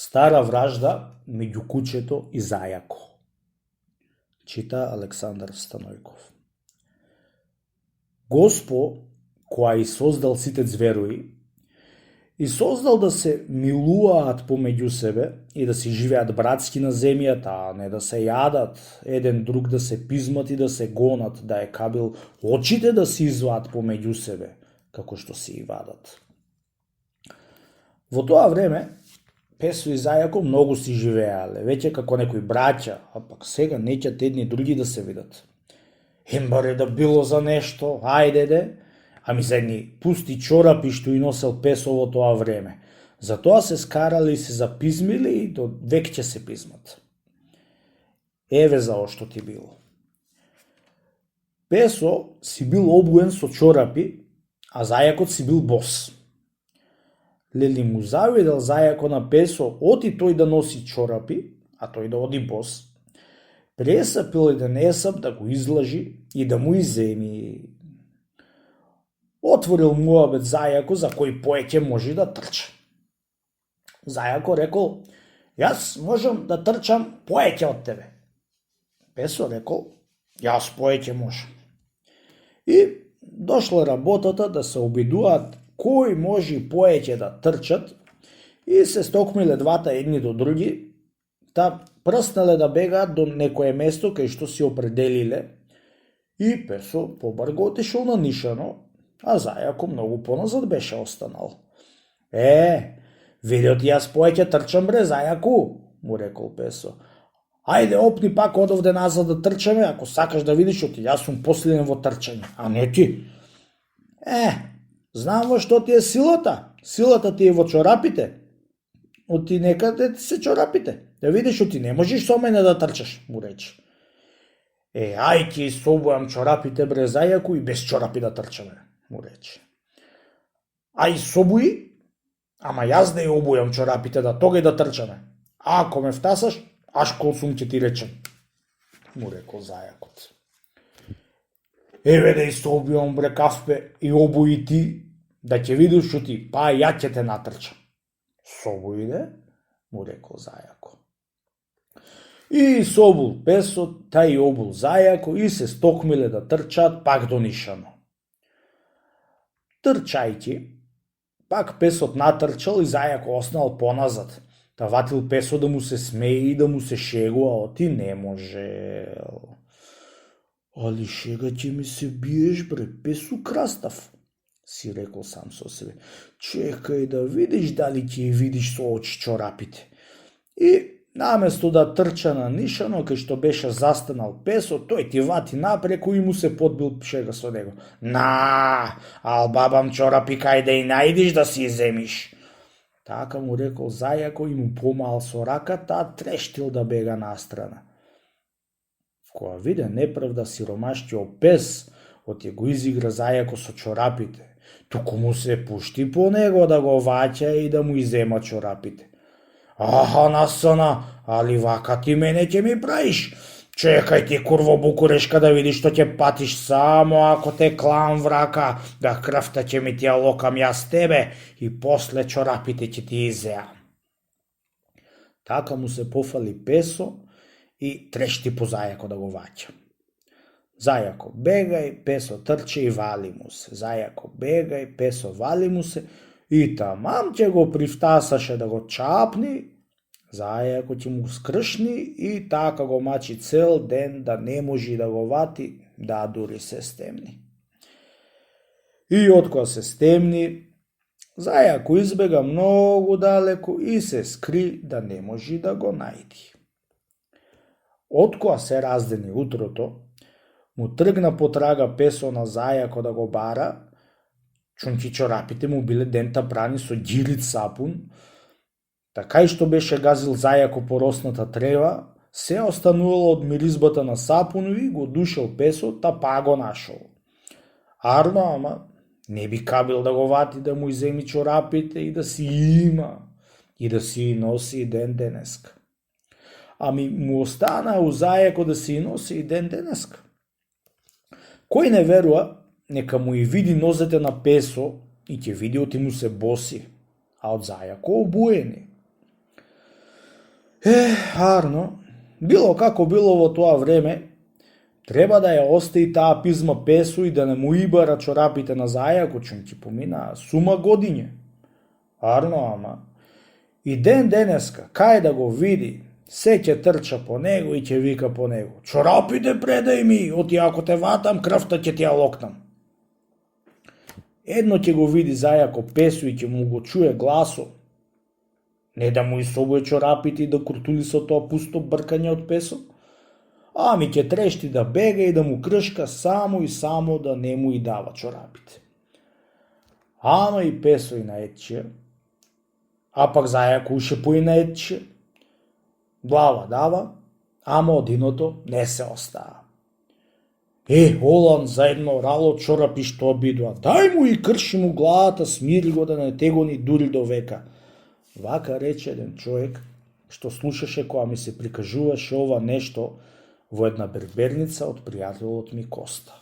Стара вражда меѓу кучето и зајако. Чита Александар Станојков. Госпо, која и создал сите зверои, и создал да се милуваат помеѓу себе и да си живеат братски на земјата, а не да се јадат, еден друг да се пизмат и да се гонат, да е кабил очите да се изваат помеѓу себе, како што се и вадат. Во тоа време, Песо и Зајако многу си живеале, веќе како некои браќа, а пак сега неќат едни други да се видат. Баре да било за нешто, ајде, ами за едни пусти чорапи што и носел Песо во тоа време. Затоа се скарали и се запизмили и до век ќе се пизмат. Еве за што ти било. Песо си бил обуен со чорапи, а Зајакот си бил бос. Лели му завидел Зајако на Песо, оти тој да носи чорапи, а тој да оди бос. Пресапил еден есап да го излажи и да му иземи. Отворил муабет Зајако за кој поеќе може да трча. Зајако рекол, јас можам да трчам поеќе од тебе. Песо рекол, јас поеќе можам. И дошла работата да се обидуваат кој може поеќе да трчат и се стокмиле двата едни до други, та прснале да бегаат до некое место кај што си определиле и Песо побрго отишол на нишано, а Зајако многу поназад беше останал. Видео ти јас поеќе трчам бре, Зајако, му рекол Песо. Ајде опни пак одовде назад да трчаме, ако сакаш да видиш оти, јас сум последен во трчање, а не ти. Знам во што ти е силата. Силата ти е во чорапите. Оти некаде ти се чорапите. Да видиш, оти не можеш со мене да трчаш, му рече. Ај ти собојам чорапите бре, Зајако, и без чорапи да трчаме, му рече. Ај собои, ама јас да ја обујам чорапите, да тогај да трчаме. А ако ме втасаш, аш кол сум ќе ти речем, му рекол Зајакот. Еве да и се обујам бре кафпе и обуи ти, да ќе видиш што ти, па ја ќе те натрчам. Собои де, му рекол Зајако. И собул Песо, та и обул Зајако и се стокмиле да трчаат пак до нишано. Трчајќи, пак Песот натрчал и Зајако останал поназад. Та ватил Песо да му се смее и да му се шегува, оти не можел. Али шега ќе ми се биеш бре, Песо крастав, си рекол сам со себе. Чекај да видиш дали ќе видиш со очи чорапите. И наместо да трча на нишано кај што беше застанал Песо, тој ти вати напреку и му се подбил шега со него. Ал бабам чорапи кај да и најдиш да си земиш. Така му рекол Зајако и му помал со раката, а трештил да бега настрана. Која виде неправда сиромаштиот пес, оти го изигра Зајако со чорапите. Туку му се пушти по него да го ваќа и да му изема чорапите. Насана, али вака ти мене ќе ми праиш. Чекај ти курво букурешка да видиш што ќе патиш само ако те клам врака, да крвта ќе ми ти ја локам јас тебе и после чорапите ќе ти изеам. Така му се пофали Песо и трешти по Зајако да го ваќа. Зајако бегај, Песо трче и вали му се. Зајако бегај, Песо вали му се и тамам ќе го привтасаше да го чапни, Зајако ќе му скршни и така го мачи цел ден да не може да го вати, да дури се стемни. И откоја се стемни, Зајако избега многу далеку и се скри да не може да го најди. Откоја се раздени утрото, му тргна потрага Песо на Зајако да го бара, чунки чорапите му биле дента прани со ѓилит сапун, така и што беше газил Зајако по росната трева, се останувало од миризбата на сапунови, го душел Песо, та па го нашол. Арно, ама не би кабил да го вати да му иземи чорапите и да си има, и да си носи ден денеска. Ами му остана у Зајако да си носи и ден денеска. Кој не верува, нека му и види нозете на Песо и ќе види оти му се боси, а од Зајако обуени. Арно, било како било во тоа време, треба да ја остави таа пизма Песо и да не му ибара чорапите на зајако, чум ќе помина сума годиње. Арно, ама. И ден денеска, кај да го види, се ќе трча по него и ќе вика по него. Чорапите предај ми, оти ако те ватам, крвта ќе ти ја локнам. Едно ќе го види зајако Песо и ќе му го чуе гласо. Не да му изсобуе чорапите и да куртули со тоа пусто бркање од Песо, ами ќе трешти да бега и да му кршка само и само да не му и дава чорапите. Ама и Песо и наетчија, а пак зајако уште поинаетчија. Глава дава, ама одиното не се остава. Олан за едно рало чорапи што обидува, дај му и крши му главата, смири го да не тегони дури до века. Вака рече еден човек што слушаше кога ми се прикажуваше ова нешто во една берберница од пријателот ми Коста.